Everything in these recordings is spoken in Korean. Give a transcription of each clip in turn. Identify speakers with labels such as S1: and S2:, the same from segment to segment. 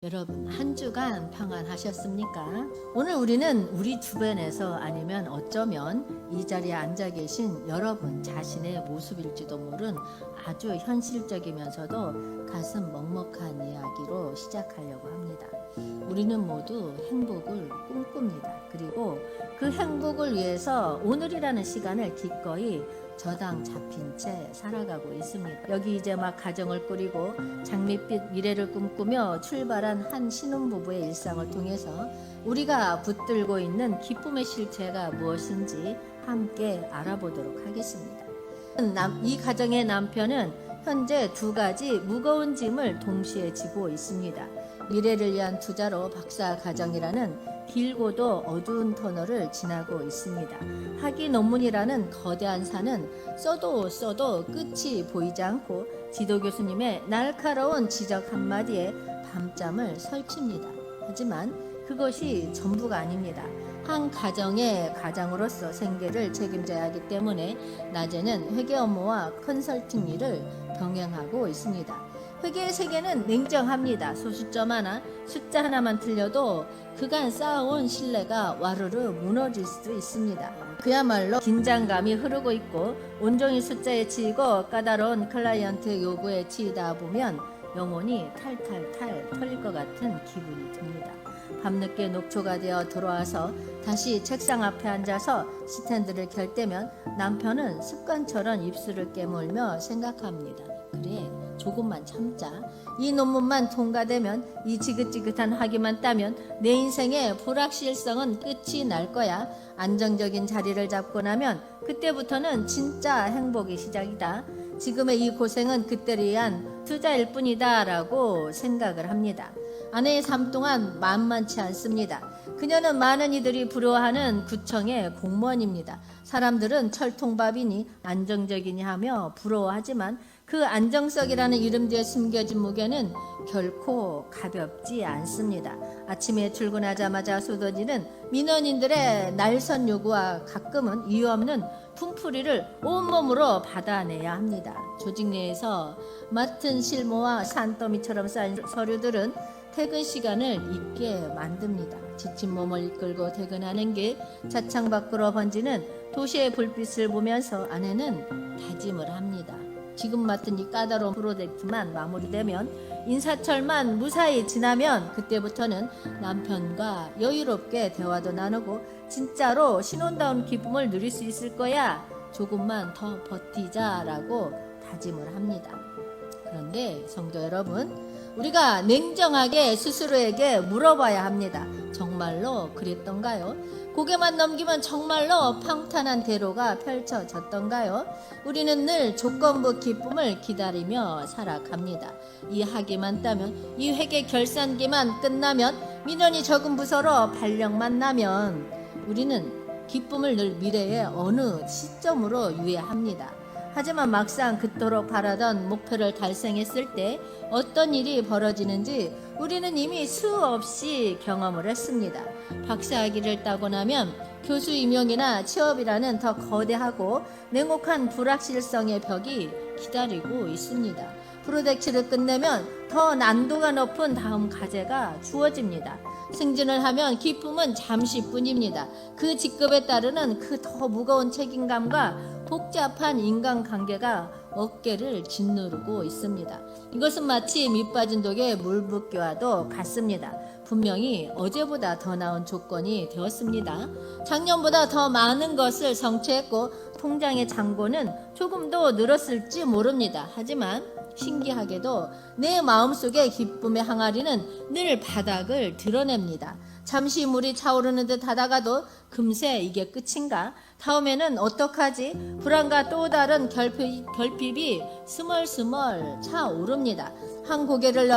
S1: 여러분, 한 주간 평안하셨습니까? 오늘 우리는 우리 주변에서 아니면 어쩌면 이 자리에 앉아 계신 여러분 자신의 모습일지도 모른 아주 현실적이면서도 가슴 먹먹한 이야기로 시작하려고 합니다. 우리는 모두 행복을 꿈꿉니다. 그리고 그 행복을 위해서 오늘이라는 시간을 기꺼이 저당 잡힌 채 살아가고 있습니다. 여기 이제 막 가정을 꾸리고 장밋빛 미래를 꿈꾸며 출발한 한 신혼부부의 일상을 통해서 우리가 붙들고 있는 기쁨의 실체가 무엇인지 함께 알아보도록 하겠습니다. 이 가정의 남편은 현재 두 가지 무거운 짐을 동시에 지고 있습니다. 미래를 위한 투자로 박사 과정이라는 길고도 어두운 터널을 지나고 있습니다. 학위 논문이라는 거대한 산은 써도 끝이 보이지 않고 지도 교수님의 날카로운 지적 한마디에 밤잠을 설칩니다. 하지만 그것이 전부가 아닙니다. 한 가정의 가장으로서 생계를 책임져야 하기 때문에 낮에는 회계 업무와 컨설팅 일을 병행하고 있습니다. 회계의 세계는 냉정합니다. 소수점 하나, 숫자 하나만 틀려도 그간 쌓아온 신뢰가 와르르 무너질 수도 있습니다. 그야말로 긴장감이 흐르고 있고 온종일 숫자에 치이고 까다로운 클라이언트 요구에 치이다 보면 영혼이 탈탈탈 털릴 것 같은 기분이 듭니다. 밤늦게 녹초가 되어 들어와서 다시 책상 앞에 앉아서 스탠드를 켤 때면 남편은 습관처럼 입술을 깨물며 생각합니다. 그래, 조금만 참자. 이 논문만 통과되면, 이 지긋지긋한 학위만 따면 내 인생의 불확실성은 끝이 날 거야. 안정적인 자리를 잡고 나면 그때부터는 진짜 행복의 시작이다. 지금의 이 고생은 그때를 위한 투자일 뿐이다 라고 생각을 합니다. 아내의 삶 동안 만만치 않습니다. 그녀는 많은 이들이 부러워하는 구청의 공무원입니다. 사람들은 철통밥이니 안정적이니 하며 부러워하지만 그 안정성이라는 이름 뒤에 숨겨진 무게는 결코 가볍지 않습니다. 아침에 출근하자마자 쏟아지는 민원인들의 날선 요구와 가끔은 이유 없는 품풀이를 온몸으로 받아내야 합니다. 조직 내에서 맡은 실무와 산더미처럼 쌓인 서류들은 퇴근 시간을 잊게 만듭니다. 지친 몸을 이끌고 퇴근하는 길, 차창 밖으로 번지는 도시의 불빛을 보면서 아내는 다짐을 합니다. 지금 맡은 이 까다로운 프로젝트만 마무리되면, 인사철만 무사히 지나면 그때부터는 남편과 여유롭게 대화도 나누고 진짜로 신혼다운 기쁨을 누릴 수 있을 거야. 조금만 더 버티자라고 다짐을 합니다. 그런데 성도 여러분, 우리가 냉정하게 스스로에게 물어봐야 합니다. 정말로 그랬던가요? 고개만 넘기면 정말로 평탄한 대로가 펼쳐졌던가요? 우리는 늘 조건부 기쁨을 기다리며 살아갑니다. 이 학위만 따면, 이 회계 결산기만 끝나면, 민원이 적은 부서로 발령만 나면 우리는 기쁨을 늘 미래의 어느 시점으로 유예합니다. 하지만 막상 그토록 바라던 목표를 달성했을 때 어떤 일이 벌어지는지 우리는 이미 수없이 경험을 했습니다. 박사학위를 따고 나면 교수 임용이나 취업이라는 더 거대하고 냉혹한 불확실성의 벽이 기다리고 있습니다. 프로젝트를 끝내면 더 난도가 높은 다음 과제가 주어집니다. 승진을 하면 기쁨은 잠시뿐입니다. 그 직급에 따르는 그 더 무거운 책임감과 복잡한 인간관계가 어깨를 짓누르고 있습니다. 이것은 마치 밑빠진 독에 물 붓기와도 같습니다. 분명히 어제보다 더 나은 조건이 되었습니다. 작년보다 더 많은 것을 성취했고 통장의 잔고는 조금 더 늘었을지 모릅니다. 하지만 신기하게도 내 마음속의 기쁨의 항아리는 늘 바닥을 드러냅니다. 잠시 물이 차오르는 듯 하다가도 금세 이게 끝인가? 다음에는 어떡하지? 불안과 또 다른 결핍이 스멀스멀 차오릅니다. 한 고개를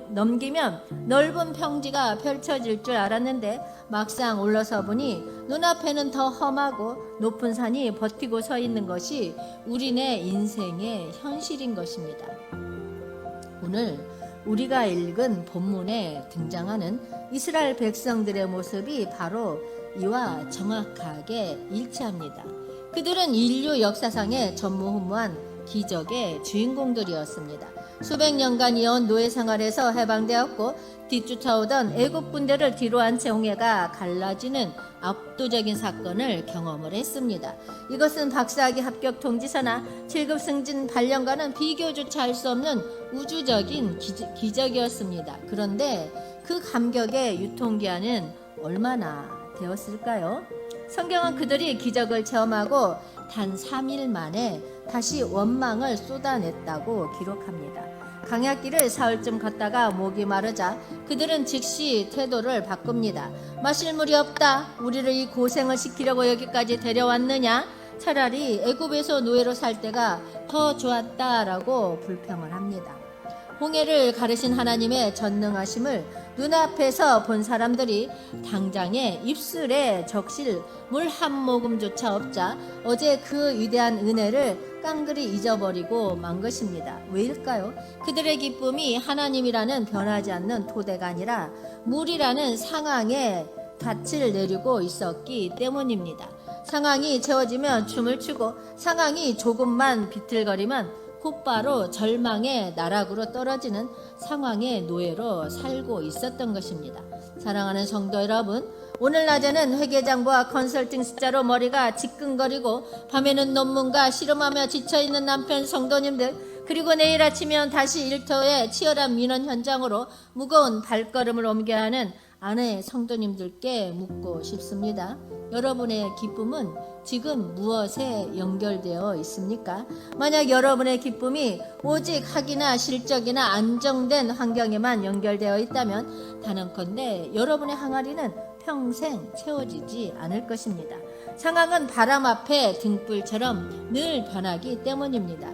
S1: 넘기면 넓은 평지가 펼쳐질 줄 알았는데 막상 올라서 보니 눈앞에는 더 험하고 높은 산이 버티고 서 있는 것이 우리네 인생의 현실인 것입니다. 오늘 우리가 읽은 본문에 등장하는 이스라엘 백성들의 모습이 바로 이와 정확하게 일치합니다. 그들은 인류 역사상의 전무후무한 기적의 주인공들이었습니다. 수백 년간 이어온 노예 생활에서 해방되었고 뒤쫓아오던 애국 군대를 뒤로 한 채 홍해가 갈라지는 압도적인 사건을 경험을 했습니다. 이것은 박사학위 합격 통지서나 7급 승진 발령과는 비교조차 할 수 없는 우주적인 기적이었습니다. 그런데 그 감격의 유통기한은 얼마나 되었을까요? 성경은 그들이 기적을 체험하고 단 3일 만에 다시 원망을 쏟아냈다고 기록합니다. 강약길을 사흘쯤 걷다가 목이 마르자 그들은 즉시 태도를 바꿉니다. 마실 물이 없다. 우리를 이 고생을 시키려고 여기까지 데려왔느냐? 차라리 애굽에서 노예로 살 때가 더 좋았다라고 불평을 합니다. 홍해를 가르신 하나님의 전능하심을 눈앞에서 본 사람들이 당장에 입술에 적실 물 한 모금조차 없자 어제 그 위대한 은혜를 깡그리 잊어버리고 만 것입니다. 왜일까요? 그들의 기쁨이 하나님이라는 변하지 않는 토대가 아니라 물이라는 상황에 닻을 내리고 있었기 때문입니다. 상황이 채워지면 춤을 추고 상황이 조금만 비틀거리면 곧바로 절망의 나락으로 떨어지는 상황의 노예로 살고 있었던 것입니다. 사랑하는 성도 여러분, 오늘 낮에는 회계장부와 컨설팅 숫자로 머리가 지끈거리고 밤에는 논문과 실험하며 지쳐있는 남편 성도님들, 그리고 내일 아침이면 다시 일터의 치열한 민원 현장으로 무거운 발걸음을 옮겨야 하는 아내 성도님들께 묻고 싶습니다. 여러분의 기쁨은 지금 무엇에 연결되어 있습니까? 만약 여러분의 기쁨이 오직 학이나 실적이나 안정된 환경에만 연결되어 있다면 단언컨대 여러분의 항아리는 평생 채워지지 않을 것입니다. 상황은 바람 앞에 등불처럼 늘 변하기 때문입니다.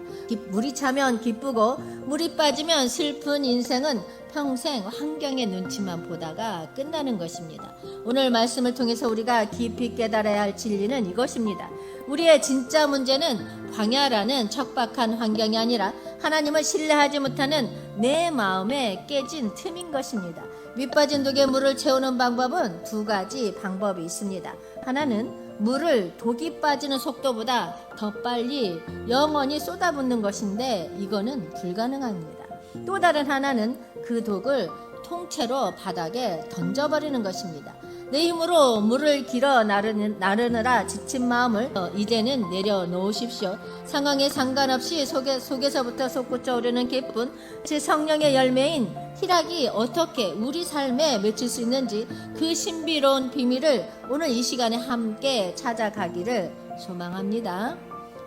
S1: 물이 차면 기쁘고 물이 빠지면 슬픈 인생은 평생 환경의 눈치만 보다가 끝나는 것입니다. 오늘 말씀을 통해서 우리가 깊이 깨달아야 할 진리는 이것입니다. 우리의 진짜 문제는 광야라는 척박한 환경이 아니라 하나님을 신뢰하지 못하는 내 마음에 깨진 틈인 것입니다. 밑빠진 독에 물을 채우는 방법은 두 가지 방법이 있습니다. 하나는 물을 독이 빠지는 속도보다 더 빨리 영원히 쏟아붓는 것인데 이거는 불가능합니다. 또 다른 하나는 그 독을 통째로 바닥에 던져버리는 것입니다. 내 힘으로 물을 길어 나르느라 지친 마음을 이제는 내려놓으십시오. 상황에 상관없이 속에서부터 솟구쳐 오르는 기쁨, 제 성령의 열매인 희락이 어떻게 우리 삶에 맺힐 수 있는지 그 신비로운 비밀을 오늘 이 시간에 함께 찾아가기를 소망합니다.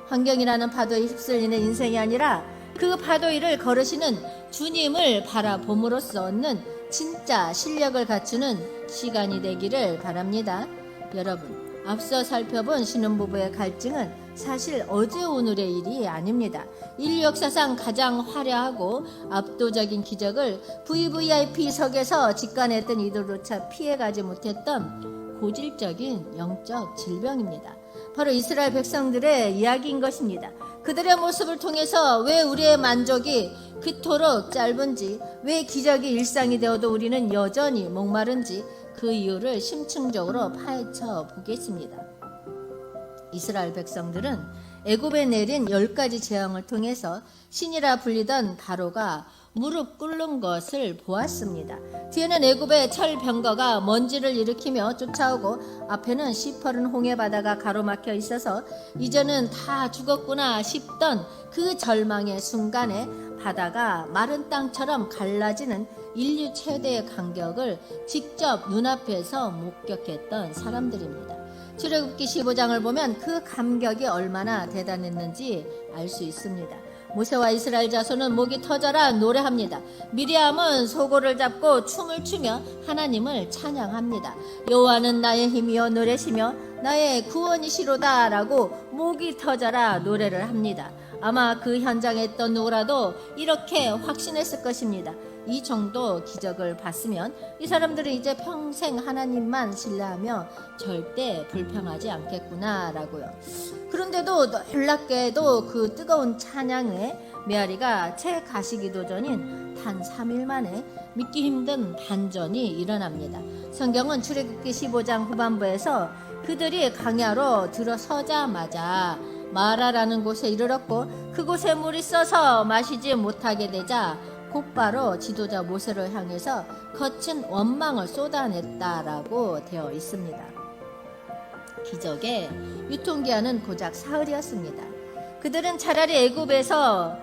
S1: 환경이라는 파도에 휩쓸리는 인생이 아니라 그 파도 위를 걸으시는 주님을 바라봄으로써 얻는 진짜 실력을 갖추는 시간이 되기를 바랍니다. 여러분, 앞서 살펴본 신혼부부의 갈증은 사실 어제 오늘의 일이 아닙니다. 인류 역사상 가장 화려하고 압도적인 기적을 VVIP석에서 직관했던 이들조차 피해가지 못했던 고질적인 영적 질병입니다. 바로 이스라엘 백성들의 이야기인 것입니다. 그들의 모습을 통해서 왜 우리의 만족이 그토록 짧은지, 왜 기적이 일상이 되어도 우리는 여전히 목마른지 그 이유를 심층적으로 파헤쳐 보겠습니다. 이스라엘 백성들은 애굽에 내린 10가지 재앙을 통해서 신이라 불리던 바로가 무릎 꿇는 것을 보았습니다. 뒤에는 애굽의 철병거가 먼지를 일으키며 쫓아오고 앞에는 시퍼른 홍해 바다가 가로막혀 있어서 이제는 다 죽었구나 싶던 그 절망의 순간에 바다가 마른 땅처럼 갈라지는 인류 최대의 간격을 직접 눈앞에서 목격했던 사람들입니다. 출애굽기 15장을 보면 그 감격이 얼마나 대단했는지 알 수 있습니다. 모세와 이스라엘 자손은 목이 터져라 노래합니다. 미리암은 소고를 잡고 춤을 추며 하나님을 찬양합니다. 여호와는 나의 힘이여 노래시며 나의 구원이시로다 라고 목이 터져라 노래를 합니다. 아마 그 현장에 있던 누구라도 이렇게 확신했을 것입니다. 이 정도 기적을 봤으면 이 사람들은 이제 평생 하나님만 신뢰하며 절대 불평하지 않겠구나 라고요. 그런데도 놀랍게도 그 뜨거운 찬양에 메아리가 채 가시기도 전인 단 3일 만에 믿기 힘든 반전이 일어납니다. 성경은 출애굽기 15장 후반부에서 그들이 광야로 들어서자마자 마라라는 곳에 이르렀고 그곳에 물이 써서 마시지 못하게 되자 곧바로 지도자 모세를 향해서 거친 원망을 쏟아냈다라고 되어 있습니다. 기적의 유통기한은 고작 사흘이었습니다. 그들은 차라리 애굽에서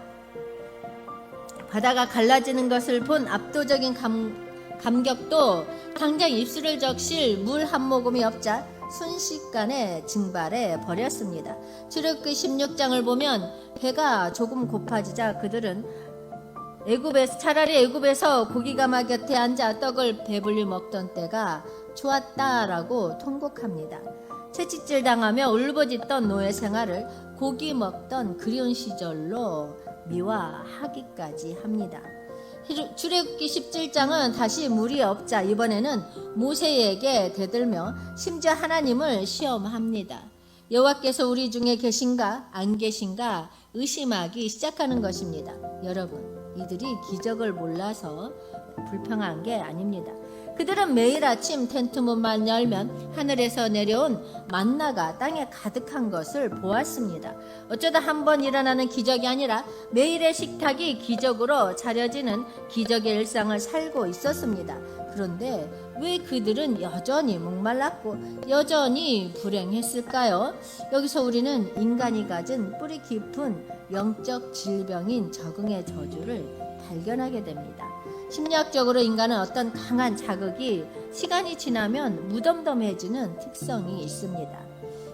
S1: 바다가 갈라지는 것을 본 압도적인 감격도 당장 입술을 적실 물 한 모금이 없자 순식간에 증발해 버렸습니다. 출애굽기 16장을 보면 배가 조금 고파지자 그들은 차라리 애굽에서 고기가마 곁에 앉아 떡을 배불리 먹던 때가 좋았다라고 통곡합니다. 채찍질 당하며 울부짖던 노예 생활을 고기 먹던 그리운 시절로 미화하기까지 합니다. 출애굽기 17장은 다시 물이 없자 이번에는 모세에게 대들며 심지어 하나님을 시험합니다. 여호와께서 우리 중에 계신가 안 계신가 의심하기 시작하는 것입니다. 여러분, 이들이 기적을 몰라서 불평한 게 아닙니다. 그들은 매일 아침 텐트 문만 열면 하늘에서 내려온 만나가 땅에 가득한 것을 보았습니다. 어쩌다 한 번 일어나는 기적이 아니라 매일의 식탁이 기적으로 차려지는 기적의 일상을 살고 있었습니다. 그런데 왜 그들은 여전히 목말랐고 여전히 불행했을까요? 여기서 우리는 인간이 가진 뿌리 깊은 영적 질병인 적응의 저주를 발견하게 됩니다. 심리학적으로 인간은 어떤 강한 자극이 시간이 지나면 무덤덤해지는 특성이 있습니다.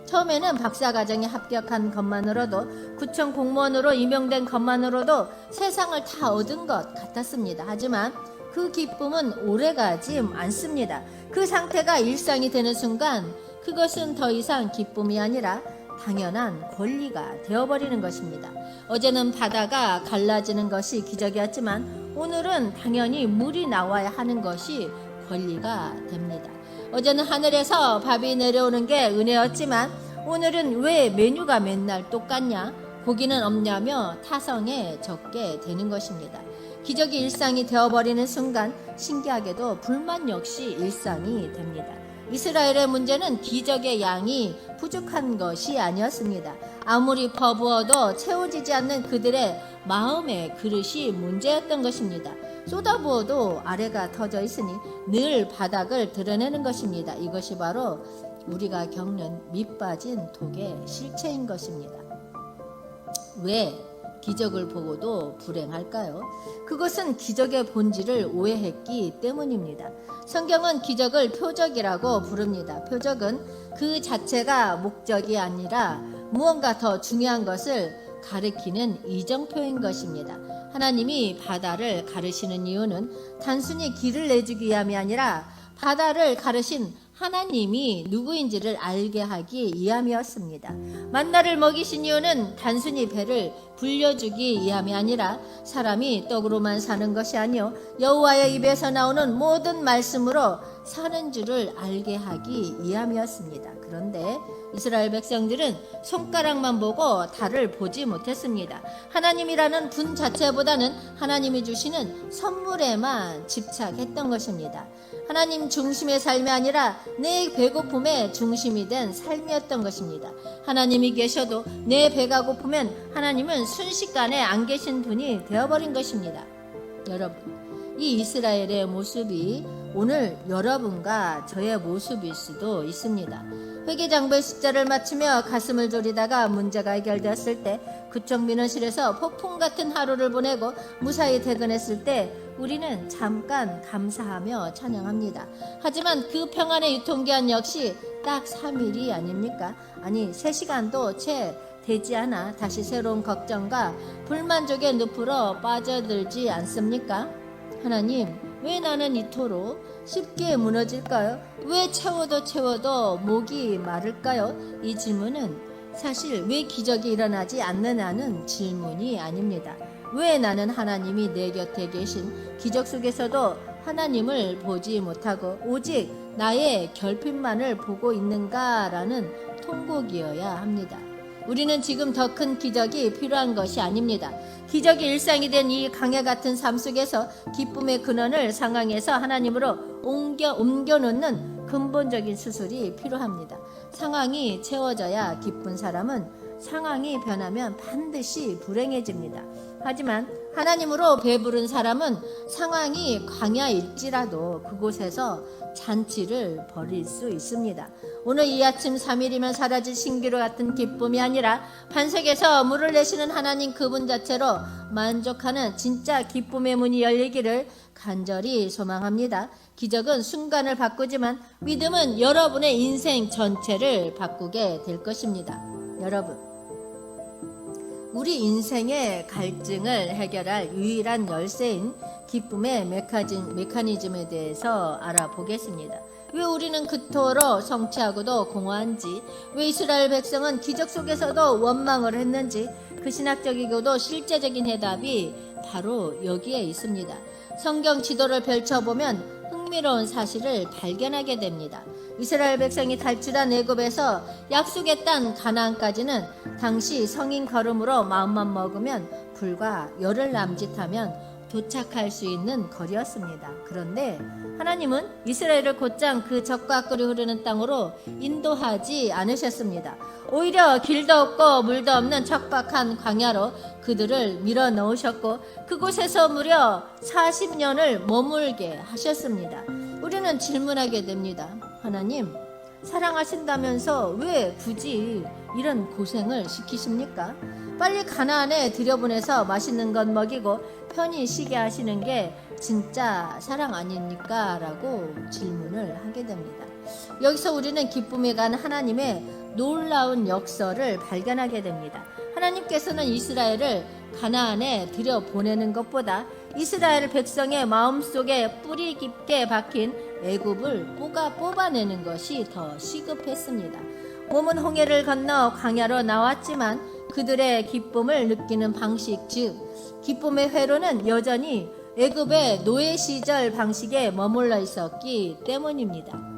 S1: 처음에는 박사과정에 합격한 것만으로도 구청 공무원으로 임용된 것만으로도 세상을 다 얻은 것 같았습니다. 하지만 그 기쁨은 오래가지 않습니다. 그 상태가 일상이 되는 순간 그것은 더 이상 기쁨이 아니라 당연한 권리가 되어버리는 것입니다. 어제는 바다가 갈라지는 것이 기적이었지만 오늘은 당연히 물이 나와야 하는 것이 권리가 됩니다. 어제는 하늘에서 밥이 내려오는 게 은혜였지만 오늘은 왜 메뉴가 맨날 똑같냐? 고기는 없냐며 타성에 적게 되는 것입니다. 기적이 일상이 되어버리는 순간 신기하게도 불만 역시 일상이 됩니다. 이스라엘의 문제는 기적의 양이 부족한 것이 아니었습니다. 아무리 퍼부어도 채워지지 않는 그들의 마음의 그릇이 문제였던 것입니다. 쏟아부어도 아래가 터져 있으니 늘 바닥을 드러내는 것입니다. 이것이 바로 우리가 겪는 밑빠진 독의 실체인 것입니다. 왜 기적을 보고도 불행할까요? 그것은 기적의 본질을 오해했기 때문입니다. 성경은 기적을 표적이라고 부릅니다. 표적은 그 자체가 목적이 아니라 무언가 더 중요한 것을 가리키는 이정표인 것입니다. 하나님이 바다를 가르시는 이유는 단순히 길을 내주기 위함이 아니라 바다를 가르신 하나님이 누구인지를 알게 하기 위함이었습니다. 만나를 먹이신 이유는 단순히 배를 불려주기 위함이 아니라 사람이 떡으로만 사는 것이 아니요 여호와의 입에서 나오는 모든 말씀으로 사는 줄을 알게 하기 위함이었습니다. 그런데 이스라엘 백성들은 손가락만 보고 달을 보지 못했습니다. 하나님이라는 분 자체보다는 하나님이 주시는 선물에만 집착했던 것입니다. 하나님 중심의 삶이 아니라 내 배고픔의 중심이 된 삶이었던 것입니다. 하나님이 계셔도 내 배가 고프면 하나님은 순식간에 안 계신 분이 되어버린 것입니다. 여러분, 이 이스라엘의 모습이 오늘 여러분과 저의 모습일 수도 있습니다. 회계장부의 숫자를 맞추며 가슴을 졸이다가 문제가 해결되었을 때 구청 민원실에서 폭풍 같은 하루를 보내고 무사히 퇴근했을 때 우리는 잠깐 감사하며 찬양합니다. 하지만 그 평안의 유통기한 역시 딱 3일이 아닙니까? 아니 3시간도 채 되지 않아 다시 새로운 걱정과 불만족의 늪으로 빠져들지 않습니까? 하나님, 왜 나는 이토록 쉽게 무너질까요? 왜 채워도 목이 마를까요? 이 질문은 사실 왜 기적이 일어나지 않느냐는 질문이 아닙니다. 왜 나는 하나님이 내 곁에 계신 기적 속에서도 하나님을 보지 못하고 오직 나의 결핍만을 보고 있는가라는 통곡이어야 합니다. 우리는 지금 더 큰 기적이 필요한 것이 아닙니다. 기적이 일상이 된 이 강해 같은 삶 속에서 기쁨의 근원을 상황에서 하나님으로 옮겨놓는 근본적인 수술이 필요합니다. 상황이 채워져야 기쁜 사람은 상황이 변하면 반드시 불행해집니다. 하지만 하나님으로 배부른 사람은 상황이 광야일지라도 그곳에서 잔치를 벌일 수 있습니다. 오늘 이 아침 3일이면 사라질 신기루 같은 기쁨이 아니라 반석에서 물을 내시는 하나님 그분 자체로 만족하는 진짜 기쁨의 문이 열리기를 간절히 소망합니다. 기적은 순간을 바꾸지만 믿음은 여러분의 인생 전체를 바꾸게 될 것입니다. 여러분, 우리 인생의 갈증을 해결할 유일한 열쇠인 기쁨의 메커니즘에 대해서 알아보겠습니다. 왜 우리는 그토록 성취하고도 공허한지, 왜 이스라엘 백성은 기적 속에서도 원망을 했는지, 그 신학적이고도 실제적인 해답이 바로 여기에 있습니다. 성경 지도를 펼쳐보면 흥미로운 사실을 발견하게 됩니다. 이스라엘 백성이 탈출한 애굽에서 약속의 땅 가나안까지는 당시 성인 걸음으로 마음만 먹으면 불과 열흘 남짓하면 도착할 수 있는 거리였습니다. 그런데 하나님은 이스라엘을 곧장 그 적과 꿀이 흐르는 땅으로 인도하지 않으셨습니다. 오히려 길도 없고 물도 없는 척박한 광야로 그들을 밀어넣으셨고 그곳에서 무려 40년을 머물게 하셨습니다. 우리는 질문하게 됩니다. 하나님, 사랑하신다면서 왜 굳이 이런 고생을 시키십니까? 빨리 가나안에 들여보내서 맛있는 것 먹이고 편히 쉬게 하시는 게 진짜 사랑 아닙니까? 라고 질문을 하게 됩니다. 여기서 우리는 기쁨에 간 하나님의 놀라운 역설을 발견하게 됩니다. 하나님께서는 이스라엘을 가나안에 들여보내는 것보다 이스라엘 백성의 마음속에 뿌리 깊게 박힌 애굽을 뽑아내는 것이 더 시급했습니다. 몸은 홍해를 건너 광야로 나왔지만 그들의 기쁨을 느끼는 방식, 즉 기쁨의 회로는 여전히 애굽의 노예 시절 방식에 머물러 있었기 때문입니다.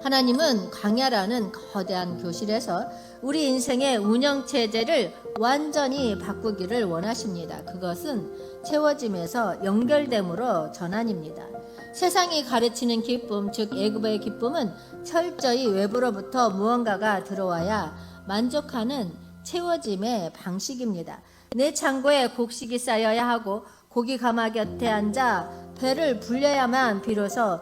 S1: 하나님은 광야라는 거대한 교실에서 우리 인생의 운영체제를 완전히 바꾸기를 원하십니다. 그것은 채워짐에서 연결됨으로 전환입니다. 세상이 가르치는 기쁨, 즉 애굽의 기쁨은 철저히 외부로부터 무언가가 들어와야 만족하는 채워짐의 방식입니다. 내 창고에 곡식이 쌓여야 하고 고기 가마 곁에 앉아 배를 불려야만 비로소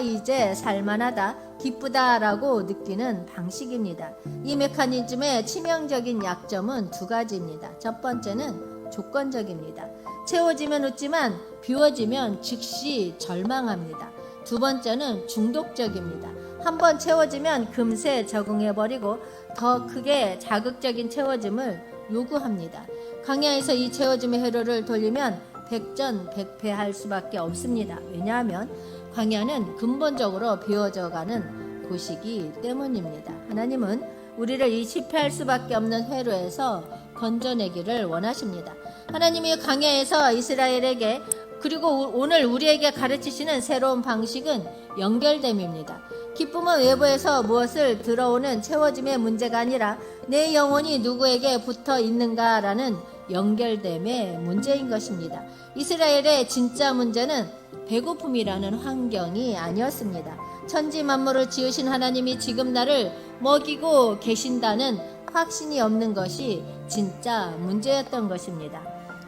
S1: 이제 살만하다, 기쁘다라고 느끼는 방식입니다. 이 메커니즘의 치명적인 약점은 두 가지입니다. 첫 번째는 조건적입니다. 채워지면 웃지만 비워지면 즉시 절망합니다. 두 번째는 중독적입니다. 한번 채워지면 금세 적응해버리고 더 크게 자극적인 채워짐을 요구합니다. 광야에서 이 채워짐의 회로를 돌리면 백전백패할 수밖에 없습니다. 왜냐하면 광야는 근본적으로 비워져가는 곳이기 때문입니다. 하나님은 우리를 이 실패할 수밖에 없는 회로에서 건져내기를 원하십니다. 하나님이 광야에서 이스라엘에게 그리고 오늘 우리에게 가르치시는 새로운 방식은 연결됨입니다. 기쁨은 외부에서 무엇을 들어오는 채워짐의 문제가 아니라 내 영혼이 누구에게 붙어 있는가라는 연결됨의 문제인 것입니다. 이스라엘의 진짜 문제는 배고픔이라는 환경이 아니었습니다. 천지 만물을 지으신 하나님이 지금 나를 먹이고 계신다는 확신이 없는 것이 진짜 문제였던 것입니다.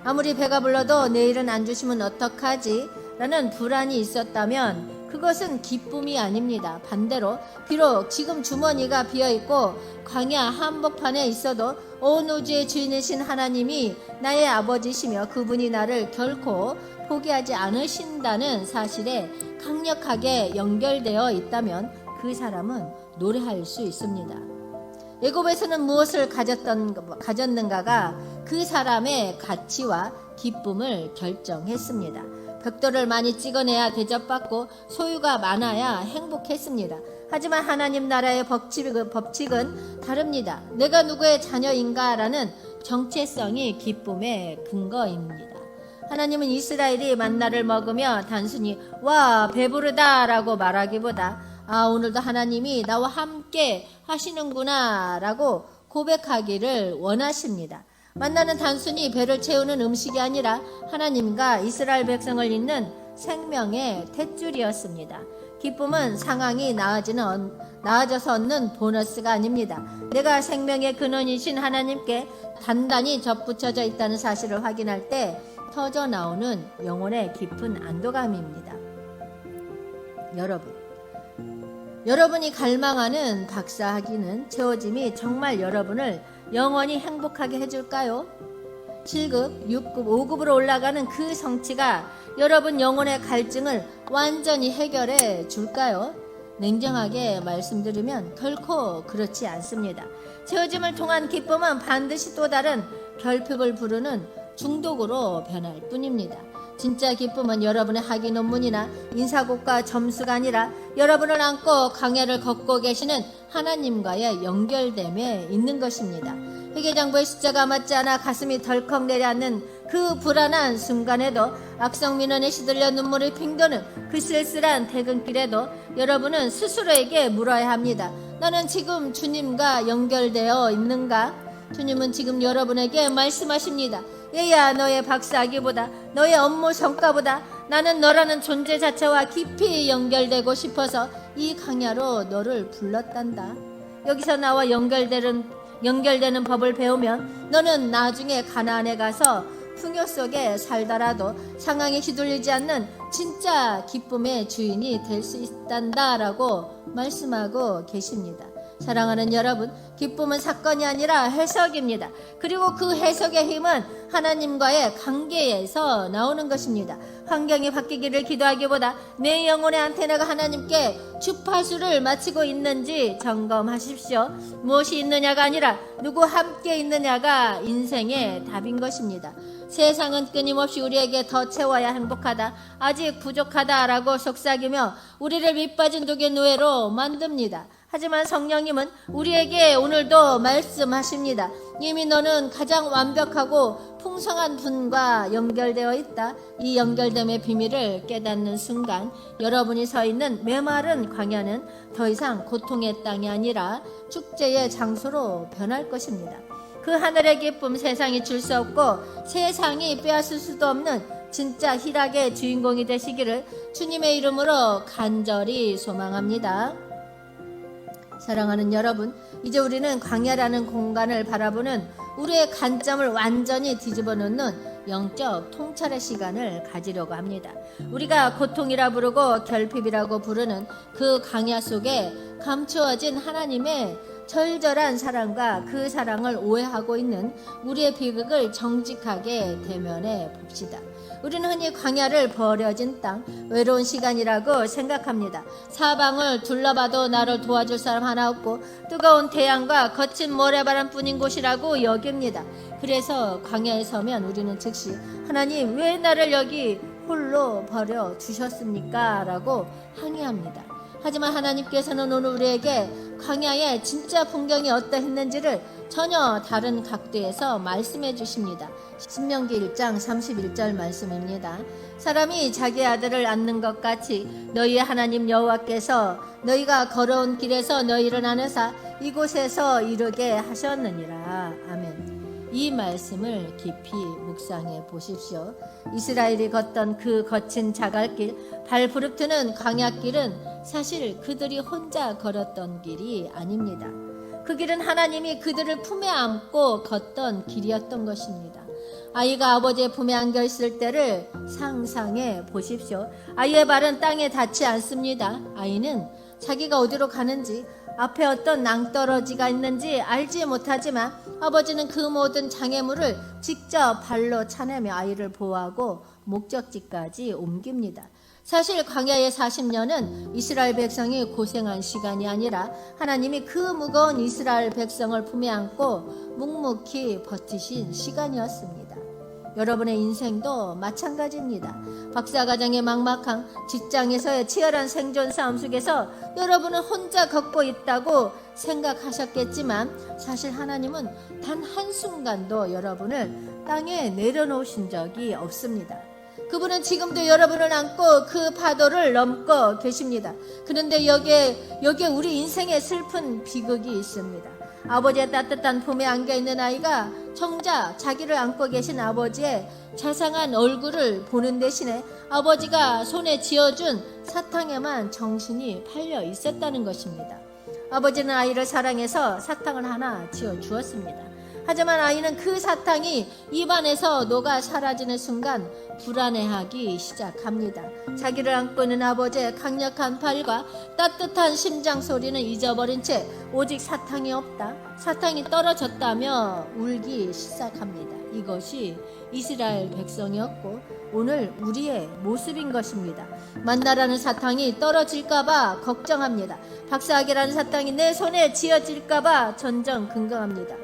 S1: 아무리 배가 불러도 내일은 안 주시면 어떡하지? 라는 불안이 있었다면 그것은 기쁨이 아닙니다. 반대로 비록 지금 주머니가 비어있고 광야 한복판에 있어도 온 우주의 주인이신 하나님이 나의 아버지시며 그분이 나를 결코 포기하지 않으신다는 사실에 강력하게 연결되어 있다면 그 사람은 노래할 수 있습니다. 애굽에서는 무엇을 가졌는가가 그 사람의 가치와 기쁨을 결정했습니다. 벽돌을 많이 찍어내야 대접받고 소유가 많아야 행복했습니다. 하지만 하나님 나라의 법칙은 다릅니다. 내가 누구의 자녀인가라는 정체성이 기쁨의 근거입니다. 하나님은 이스라엘이 만나를 먹으며 단순히 와 배부르다 라고 말하기보다 오늘도 하나님이 나와 함께 하시는구나 라고 고백하기를 원하십니다. 만나는 단순히 배를 채우는 음식이 아니라 하나님과 이스라엘 백성을 잇는 생명의 탯줄이었습니다. 기쁨은 상황이 나아져서 얻는 보너스가 아닙니다. 내가 생명의 근원이신 하나님께 단단히 접붙여져 있다는 사실을 확인할 때 터져 나오는 영혼의 깊은 안도감입니다. 여러분이 갈망하는 박사학위는 채워짐이 정말 여러분을 영원히 행복하게 해줄까요? 7급, 6급, 5급으로 올라가는 그 성취가 여러분 영혼의 갈증을 완전히 해결해 줄까요? 냉정하게 말씀드리면 결코 그렇지 않습니다. 채워짐을 통한 기쁨은 반드시 또 다른 결핍을 부르는 중독으로 변할 뿐입니다. 진짜 기쁨은 여러분의 학위 논문이나 인사고과 점수가 아니라 여러분을 안고 광야를 걷고 계시는 하나님과의 연결됨에 있는 것입니다. 회계장부의 숫자가 맞지 않아 가슴이 덜컥 내려앉는 그 불안한 순간에도, 악성민원에 시들려 눈물이 핑 도는 그 쓸쓸한 퇴근길에도 여러분은 스스로에게 물어야 합니다. 나는 지금 주님과 연결되어 있는가? 주님은 지금 여러분에게 말씀하십니다. 얘야, 너의 박사학위보다, 너의 업무 성과보다 나는 너라는 존재 자체와 깊이 연결되고 싶어서 이 강야로 너를 불렀단다. 여기서 나와 연결되는 법을 배우면 너는 나중에 가나안에 가서 풍요 속에 살더라도 상황에 휘둘리지 않는 진짜 기쁨의 주인이 될 수 있단다 라고 말씀하고 계십니다. 사랑하는 여러분, 기쁨은 사건이 아니라 해석입니다. 그리고 그 해석의 힘은 하나님과의 관계에서 나오는 것입니다. 환경이 바뀌기를 기도하기보다 내 영혼의 안테나가 하나님께 주파수를 맞추고 있는지 점검하십시오. 무엇이 있느냐가 아니라 누구 함께 있느냐가 인생의 답인 것입니다. 세상은 끊임없이 우리에게 더 채워야 행복하다, 아직 부족하다라고 속삭이며 우리를 밑빠진 독의 노예로 만듭니다. 하지만 성령님은 우리에게 오늘도 말씀하십니다. 이미 너는 가장 완벽하고 풍성한 분과 연결되어 있다. 이 연결됨의 비밀을 깨닫는 순간 여러분이 서 있는 메마른 광야는 더 이상 고통의 땅이 아니라 축제의 장소로 변할 것입니다. 그 하늘의 기쁨, 세상이 줄 수 없고 세상이 빼앗을 수도 없는 진짜 희락의 주인공이 되시기를 주님의 이름으로 간절히 소망합니다. 사랑하는 여러분, 이제 우리는 광야라는 공간을 바라보는 우리의 관점을 완전히 뒤집어 놓는 영적 통찰의 시간을 가지려고 합니다. 우리가 고통이라 부르고 결핍이라고 부르는 그 광야 속에 감추어진 하나님의 절절한 사랑과 그 사랑을 오해하고 있는 우리의 비극을 정직하게 대면해 봅시다. 우리는 흔히 광야를 버려진 땅, 외로운 시간이라고 생각합니다. 사방을 둘러봐도 나를 도와줄 사람 하나 없고 뜨거운 태양과 거친 모래바람뿐인 곳이라고 여깁니다. 그래서 광야에 서면 우리는 즉시 하나님, 왜 나를 여기 홀로 버려 주셨습니까? 라고 항의합니다. 하지만 하나님께서는 오늘 우리에게 광야의 진짜 풍경이 어떠했는지를 전혀 다른 각도에서 말씀해 주십니다. 신명기 1장 31절 말씀입니다. 사람이 자기 아들을 안는 것 같이 너희의 하나님 여호와께서 너희가 걸어온 길에서 너희를 안으사 이곳에서 이르게 하셨느니라. 아멘. 이 말씀을 깊이 묵상해 보십시오. 이스라엘이 걷던 그 거친 자갈길, 발부릅뜨는 광야길은 사실 그들이 혼자 걸었던 길이 아닙니다. 그 길은 하나님이 그들을 품에 안고 걷던 길이었던 것입니다. 아이가 아버지의 품에 안겨 있을 때를 상상해 보십시오. 아이의 발은 땅에 닿지 않습니다. 아이는 자기가 어디로 가는지, 앞에 어떤 낭떠러지가 있는지 알지 못하지만 아버지는 그 모든 장애물을 직접 발로 차내며 아이를 보호하고 목적지까지 옮깁니다. 사실 광야의 40년은 이스라엘 백성이 고생한 시간이 아니라 하나님이 그 무거운 이스라엘 백성을 품에 안고 묵묵히 버티신 시간이었습니다. 여러분의 인생도 마찬가지입니다. 박사과정의 막막한 직장에서의 치열한 생존 싸움 속에서 여러분은 혼자 걷고 있다고 생각하셨겠지만 사실 하나님은 단 한순간도 여러분을 땅에 내려놓으신 적이 없습니다. 그분은 지금도 여러분을 안고 그 파도를 넘고 계십니다. 그런데 여기에 우리 인생의 슬픈 비극이 있습니다. 아버지의 따뜻한 품에 안겨있는 아이가 정작 자기를 안고 계신 아버지의 자상한 얼굴을 보는 대신에 아버지가 손에 쥐어준 사탕에만 정신이 팔려 있었다는 것입니다. 아버지는 아이를 사랑해서 사탕을 하나 쥐어주었습니다. 하지만 아이는 그 사탕이 입안에서 녹아 사라지는 순간 불안해하기 시작합니다. 자기를 안고 있는 아버지의 강력한 팔과 따뜻한 심장 소리는 잊어버린 채 오직 사탕이 없다, 사탕이 떨어졌다며 울기 시작합니다. 이것이 이스라엘 백성이었고 오늘 우리의 모습인 것입니다. 만나라는 사탕이 떨어질까봐 걱정합니다. 박사학이라는 사탕이 내 손에 쥐어질까봐 전전긍긍합니다.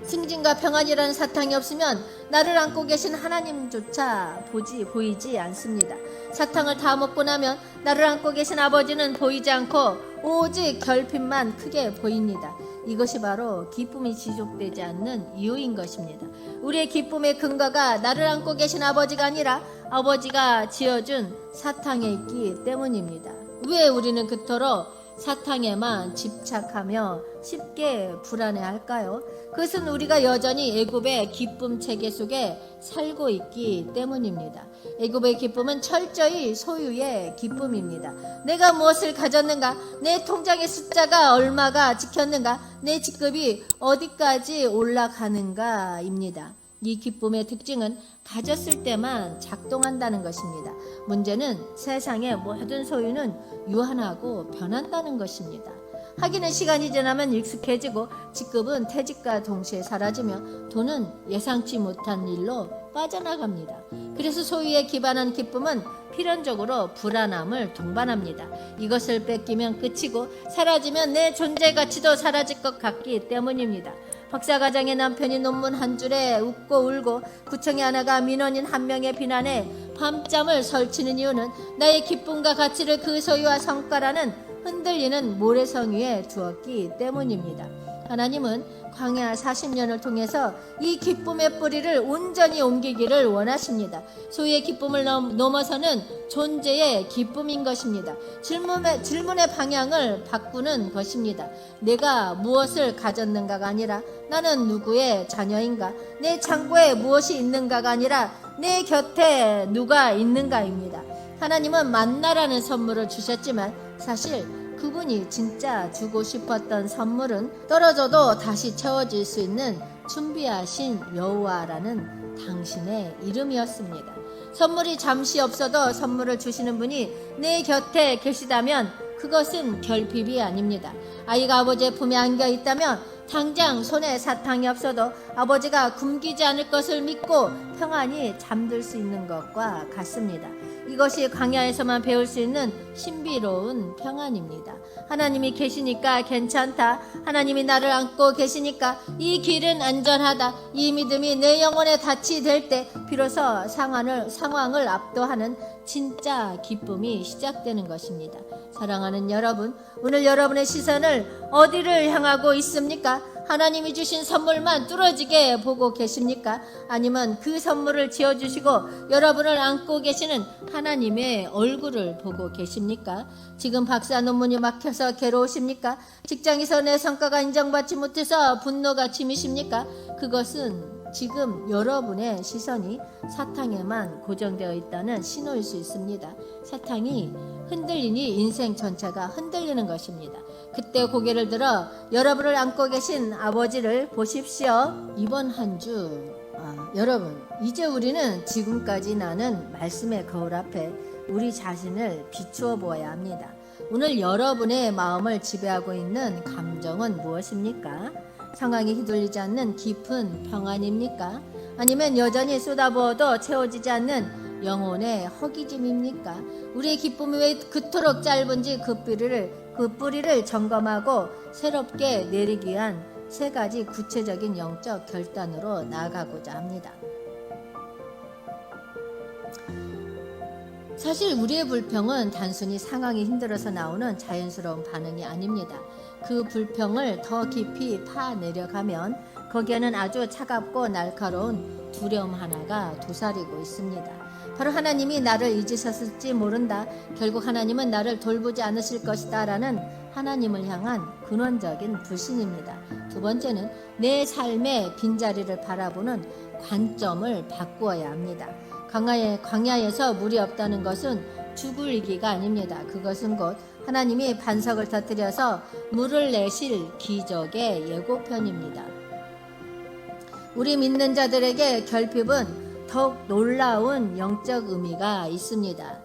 S1: 승진과 평안이라는 사탕이 없으면 나를 안고 계신 하나님조차 보이지 않습니다. 사탕을 다 먹고 나면 나를 안고 계신 아버지는 보이지 않고 오직 결핍만 크게 보입니다. 이것이 바로 기쁨이 지속되지 않는 이유인 것입니다. 우리의 기쁨의 근거가 나를 안고 계신 아버지가 아니라 아버지가 지어준 사탕에 있기 때문입니다. 왜 우리는 그토록 사탕에만 집착하며 쉽게 불안해할까요? 그것은 우리가 여전히 애굽의 기쁨 체계 속에 살고 있기 때문입니다. 애굽의 기쁨은 철저히 소유의 기쁨입니다. 내가 무엇을 가졌는가, 내 통장의 숫자가 얼마가 찍혔는가, 내 직급이 어디까지 올라가는가입니다. 이 기쁨의 특징은 가졌을 때만 작동한다는 것입니다. 문제는 세상의 모든 소유는 유한하고 변한다는 것입니다. 하기는 시간이 지나면 익숙해지고 직급은 퇴직과 동시에 사라지며 돈은 예상치 못한 일로 빠져나갑니다. 그래서 소유에 기반한 기쁨은 필연적으로 불안함을 동반합니다. 이것을 뺏기면 끝이고 사라지면 내 존재 가치도 사라질 것 같기 때문입니다. 박사과장의 남편이 논문 한 줄에 웃고 울고 구청의 아내가 민원인 한 명의 비난에 밤잠을 설치는 이유는 나의 기쁨과 가치를 그 소유와 성과라는 흔들리는 모래성 위에 두었기 때문입니다. 하나님은 광야 40년을 통해서 이 기쁨의 뿌리를 온전히 옮기기를 원하십니다. 소유의 기쁨을 넘어서는 존재의 기쁨인 것입니다. 질문의 방향을 바꾸는 것입니다. 내가 무엇을 가졌는가가 아니라 나는 누구의 자녀인가, 내 창고에 무엇이 있는가가 아니라 내 곁에 누가 있는가입니다. 하나님은 만나라는 선물을 주셨지만 사실 그분이 진짜 주고 싶었던 선물은 떨어져도 다시 채워질 수 있는 준비하신 여호와라는 당신의 이름이었습니다. 선물이 잠시 없어도 선물을 주시는 분이 내 곁에 계시다면 그것은 결핍이 아닙니다. 아이가 아버지의 품에 안겨 있다면 당장 손에 사탕이 없어도 아버지가 굶기지 않을 것을 믿고 평안히 잠들 수 있는 것과 같습니다. 이것이 광야에서만 배울 수 있는 신비로운 평안입니다. 하나님이 계시니까 괜찮다. 하나님이 나를 안고 계시니까 이 길은 안전하다. 이 믿음이 내 영혼에 닻이 될 때 비로소 상황을 압도하는 진짜 기쁨이 시작되는 것입니다. 사랑하는 여러분, 오늘 여러분의 시선을 어디를 향하고 있습니까? 하나님이 주신 선물만 뚫어지게 보고 계십니까? 아니면 그 선물을 지어주시고 여러분을 안고 계시는 하나님의 얼굴을 보고 계십니까? 지금 박사 논문이 막혀서 괴로우십니까? 직장에서 내 성과가 인정받지 못해서 분노가 치미십니까? 그것은 지금 여러분의 시선이 사탕에만 고정되어 있다는 신호일 수 있습니다. 사탕이 흔들리니 인생 전체가 흔들리는 것입니다. 그때 고개를 들어 여러분을 안고 계신 아버지를 보십시오. 이번 한 주 여러분, 이제 우리는 지금까지 나는 말씀의 거울 앞에 우리 자신을 비추어 보아야 합니다. 오늘 여러분의 마음을 지배하고 있는 감정은 무엇입니까? 상황에 휘둘리지 않는 깊은 평안입니까? 아니면 여전히 쏟아부어도 채워지지 않는 영혼의 허기짐입니까? 우리의 기쁨이 왜 그토록 짧은지 그 뿌리를 점검하고 새롭게 내리기 위한 세 가지 구체적인 영적 결단으로 나아가고자 합니다. 사실 우리의 불평은 단순히 상황이 힘들어서 나오는 자연스러운 반응이 아닙니다. 그 불평을 더 깊이 파내려가면 거기에는 아주 차갑고 날카로운 두려움 하나가 도사리고 있습니다. 바로 하나님이 나를 잊으셨을지 모른다. 결국 하나님은 나를 돌보지 않으실 것이다 라는 하나님을 향한 근원적인 불신입니다. 두 번째는 내 삶의 빈자리를 바라보는 관점을 바꾸어야 합니다. 광야에서 물이 없다는 것은 죽을 위기가 아닙니다. 그것은 곧 하나님이 반석을 터뜨려서 물을 내실 기적의 예고편입니다. 우리 믿는 자들에게 결핍은 더욱 놀라운 영적 의미가 있습니다.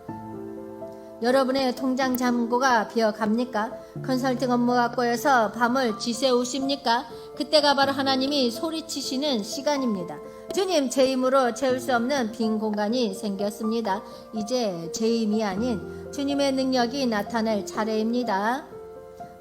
S1: 여러분의 통장 잔고가 비어갑니까? 컨설팅 업무가 꼬여서 밤을 쥐새우십니까? 그때가 바로 하나님이 소리치시는 시간입니다. 주님, 제 힘으로 채울 수 없는 빈 공간이 생겼습니다. 이제 제 힘이 아닌 주님의 능력이 나타날 차례입니다.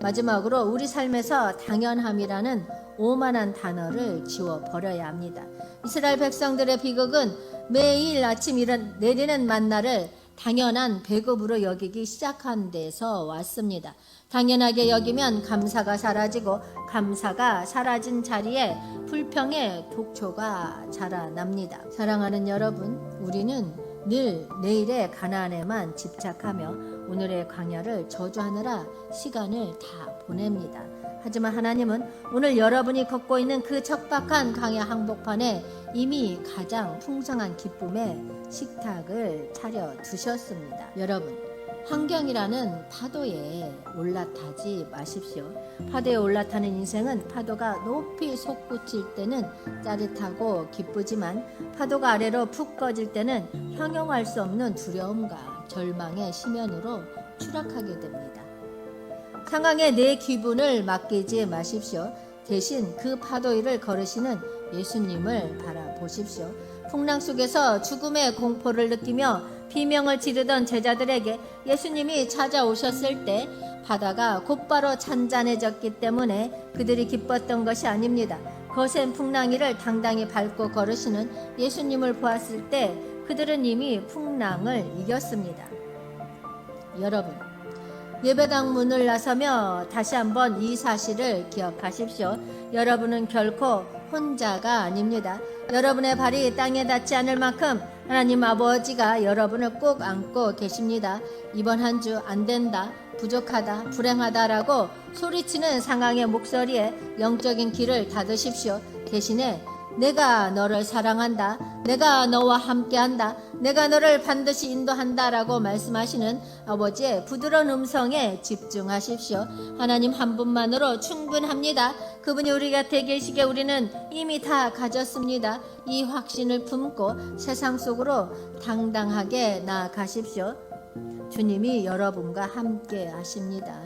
S1: 마지막으로 우리 삶에서 당연함이라는 오만한 단어를 지워버려야 합니다. 이스라엘 백성들의 비극은 매일 아침 내리는 만나를 당연한 배급으로 여기기 시작한 데서 왔습니다. 당연하게 여기면 감사가 사라지고 감사가 사라진 자리에 불평의 독초가 자라납니다. 사랑하는 여러분, 우리는 늘 내일의 가나안에만 집착하며 오늘의 광야를 저주하느라 시간을 다 보냅니다. 하지만 하나님은 오늘 여러분이 걷고 있는 그 척박한 광야 항복판에 이미 가장 풍성한 기쁨의 식탁을 차려두셨습니다. 여러분, 환경이라는 파도에 올라타지 마십시오. 파도에 올라타는 인생은 파도가 높이 솟구칠 때는 짜릿하고 기쁘지만 파도가 아래로 푹 꺼질 때는 형용할 수 없는 두려움과 절망의 심연으로 추락하게 됩니다. 상황에 내 기분을 맡기지 마십시오. 대신 그 파도 위를 걸으시는 예수님을 바라보십시오. 풍랑 속에서 죽음의 공포를 느끼며 비명을 지르던 제자들에게 예수님이 찾아오셨을 때 바다가 곧바로 잔잔해졌기 때문에 그들이 기뻤던 것이 아닙니다. 거센 풍랑 위를 당당히 밟고 걸으시는 예수님을 보았을 때 그들은 이미 풍랑을 이겼습니다. 여러분, 예배당 문을 나서며 다시 한번 이 사실을 기억하십시오. 여러분은 결코 혼자가 아닙니다. 여러분의 발이 땅에 닿지 않을 만큼 하나님 아버지가 여러분을 꼭 안고 계십니다. 이번 한 주 안 된다, 부족하다, 불행하다라고 소리치는 상황의 목소리에 영적인 길을 닫으십시오. 대신에 내가 너를 사랑한다, 내가 너와 함께한다, 내가 너를 반드시 인도한다 라고 말씀하시는 아버지의 부드러운 음성에 집중하십시오. 하나님 한 분만으로 충분합니다. 그분이 우리 곁에 계시기에 우리는 이미 다 가졌습니다. 이 확신을 품고 세상 속으로 당당하게 나아가십시오. 주님이 여러분과 함께 하십니다.